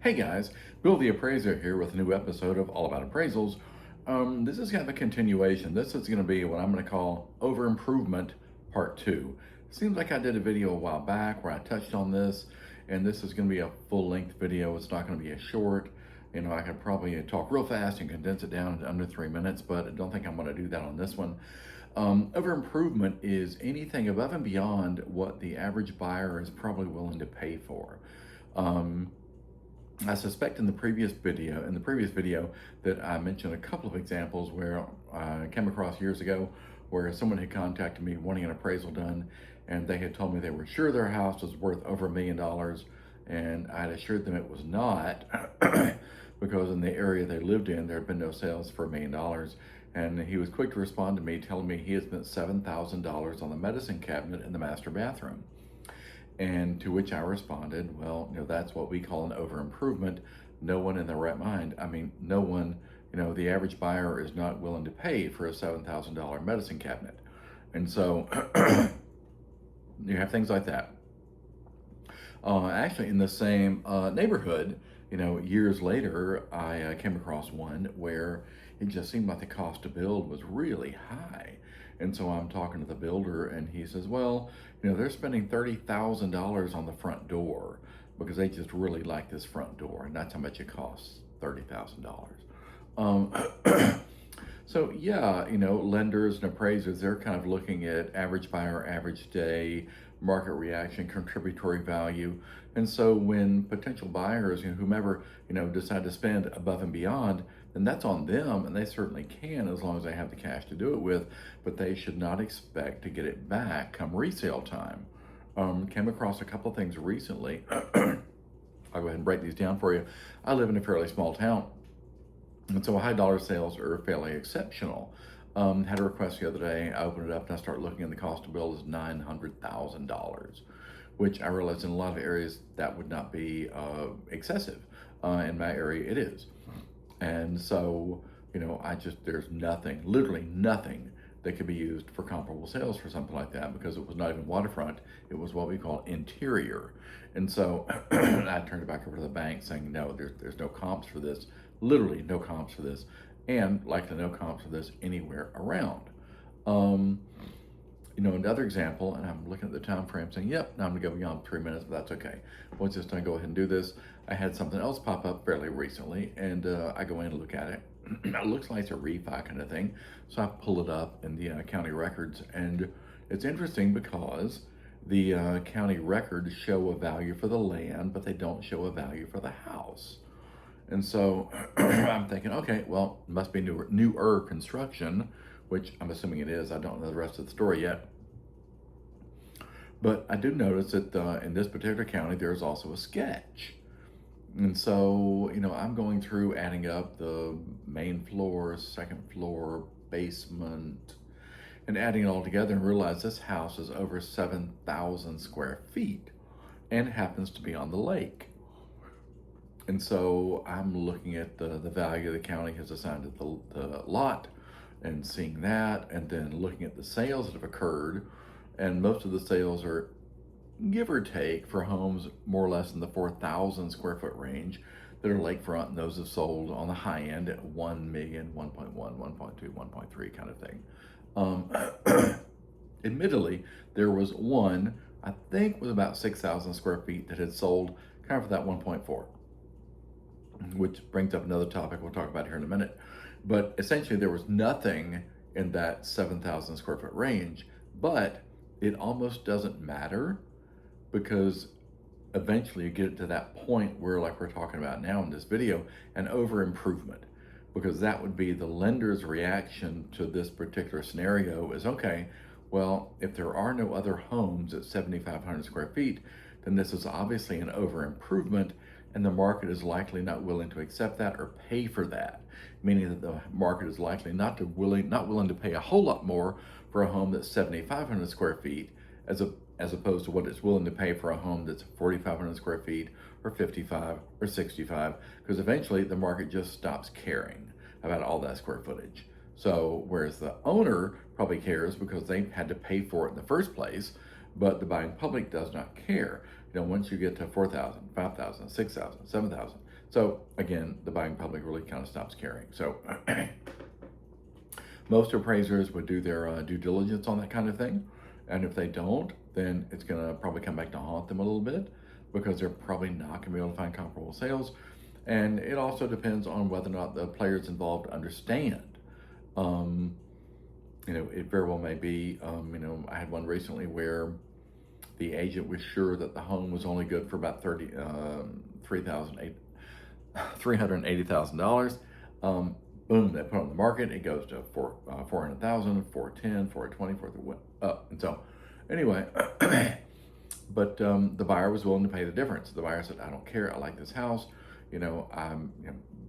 Hey guys, Bill the Appraiser here with a new episode of All About Appraisals. This is kind of a continuation. This is going to be what I'm going to call Over Improvement Part 2. Seems like I did a video a while back where I touched on this, and this is going to be a full-length video. It's not going to be a short. I could probably talk real fast and condense it down to under 3 minutes, but I don't think I'm going to do that on this one. Over improvement is anything above and beyond what the average buyer is probably willing to pay for. I suspect in the previous video that I mentioned a couple of examples where I came across years ago where someone had contacted me wanting an appraisal done, and they had told me they were sure their house was worth over $1 million, and I had assured them it was not because in the area they lived in there had been no sales for $1 million. And he was quick to respond to me telling me he had spent $7,000 on the medicine cabinet in the master bathroom. And to which I responded, well, that's what we call an over improvement. No one in their right mind, no one, the average buyer is not willing to pay for a $7,000 medicine cabinet. And so you have things like that. Actually, in the same neighborhood, years later, I came across one where it just seemed like the cost to build was really high. And so I'm talking to the builder, and he says, well, they're spending $30,000 on the front door because they just really like this front door, and that's how much it costs, $30,000. So yeah, lenders and appraisers, they're kind of looking at average buyer, average day, market reaction, contributory value. And so when potential buyers, whomever, decide to spend above and beyond, then that's on them, and they certainly can as long as they have the cash to do it with, but they should not expect to get it back come resale time. Came across a couple of things recently. I'll go ahead and break these down for you. I live in a fairly small town, and so high dollar sales are fairly exceptional. Had a request the other day. I opened it up and I started looking, and the cost to build is $900,000, which I realized in a lot of areas that would not be excessive. In my area, it is. And so, there's nothing, literally nothing that could be used for comparable sales for something like that, because it was not even waterfront. It was what we call interior. And so I turned it back over to the bank saying, no, there's no comps for this, literally no comps for this, and likely no comps for this anywhere around. Another example, and I'm looking at the time frame saying, yep, now I'm gonna go beyond 3 minutes, but that's okay. Once it's done, go ahead and do this. I had something else pop up fairly recently, and I go in and look at it. It looks like it's a refi kind of thing. So I pull it up in the county records, and it's interesting because the county records show a value for the land, but they don't show a value for the house. And so I'm thinking, okay, well, it must be newer construction, which I'm assuming it is. I don't know the rest of the story yet. But I do notice that in this particular county, there's also a sketch. And so, I'm going through adding up the main floor, second floor, basement, and adding it all together, and realize this house is over 7,000 square feet and happens to be on the lake. And so I'm looking at the value the county has assigned to the lot and seeing that, and then looking at the sales that have occurred. And most of the sales are, give or take, for homes more or less in the 4,000 square foot range that are lakefront, and those have sold on the high end at 1 million, 1.1, 1.2, 1.3 kind of thing. Admittedly, there was one, I think was about 6,000 square feet that had sold kind of for that 1.4. Which brings up another topic we'll talk about here in a minute. But essentially there was nothing in that 7,000 square foot range, but it almost doesn't matter, because eventually you get to that point where, like we're talking about now in this video, an over improvement, because that would be the lender's reaction to this particular scenario is, okay, well, if there are no other homes at 7,500 square feet, then this is obviously an over improvement, and the market is likely not willing to accept that or pay for that, meaning that the market is likely not willing to pay a whole lot more for a home that's 7,500 square feet as opposed to what it's willing to pay for a home that's 4,500 square feet or 55 or 65, because eventually the market just stops caring about all that square footage. So whereas the owner probably cares because they had to pay for it in the first place, but the buying public does not care. Once you get to 4,000, 5,000, 6,000, 7,000, So again, the buying public really kind of stops caring. So most appraisers would do their due diligence on that kind of thing. And if they don't, then it's going to probably come back to haunt them a little bit, because they're probably not going to be able to find comparable sales. And it also depends on whether or not the players involved understand. Um, it very well may be, I had one recently where the agent was sure that the home was only good for about $380,000. Boom, they put it on the market. It goes to 400,000, 410, 420, 420, up. And so, anyway, but the buyer was willing to pay the difference. The buyer said, "I don't care. I like this house. I'm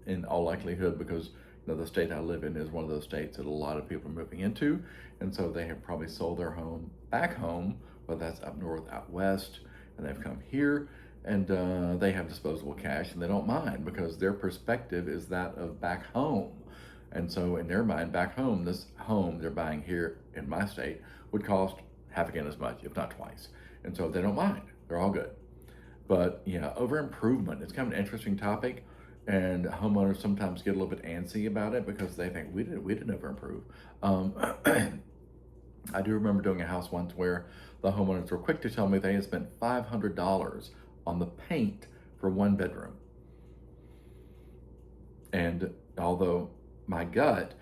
in all likelihood, because the state I live in is one of those states that a lot of people are moving into, and so they have probably sold their home back home, whether that's up north, out west, and they've come here." And they have disposable cash, and they don't mind, because their perspective is that of back home. And so in their mind, back home, this home they're buying here in my state would cost half again as much, if not twice. And so they don't mind. They're all good. But yeah, over improvement, it's kind of an interesting topic. And homeowners sometimes get a little bit antsy about it, because they think we didn't over improve. I do remember doing a house once where the homeowners were quick to tell me they had spent $500 on the paint for one bedroom. And although my gut,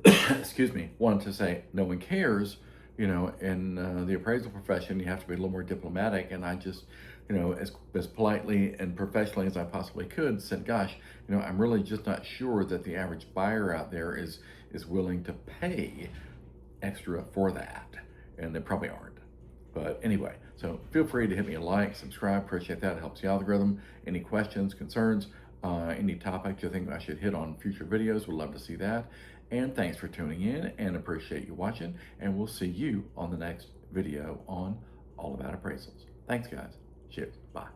excuse me, wanted to say no one cares, in the appraisal profession, you have to be a little more diplomatic. And I just, as politely and professionally as I possibly could, said, "Gosh, I'm really just not sure that the average buyer out there is willing to pay extra for that," and they probably aren't. But anyway, so feel free to hit me a like, subscribe, appreciate that. It helps the algorithm. Any questions, concerns, any topics you think I should hit on future videos, would love to see that. And thanks for tuning in, and appreciate you watching, and we'll see you on the next video on All About Appraisals. Thanks, guys. Cheers. Bye.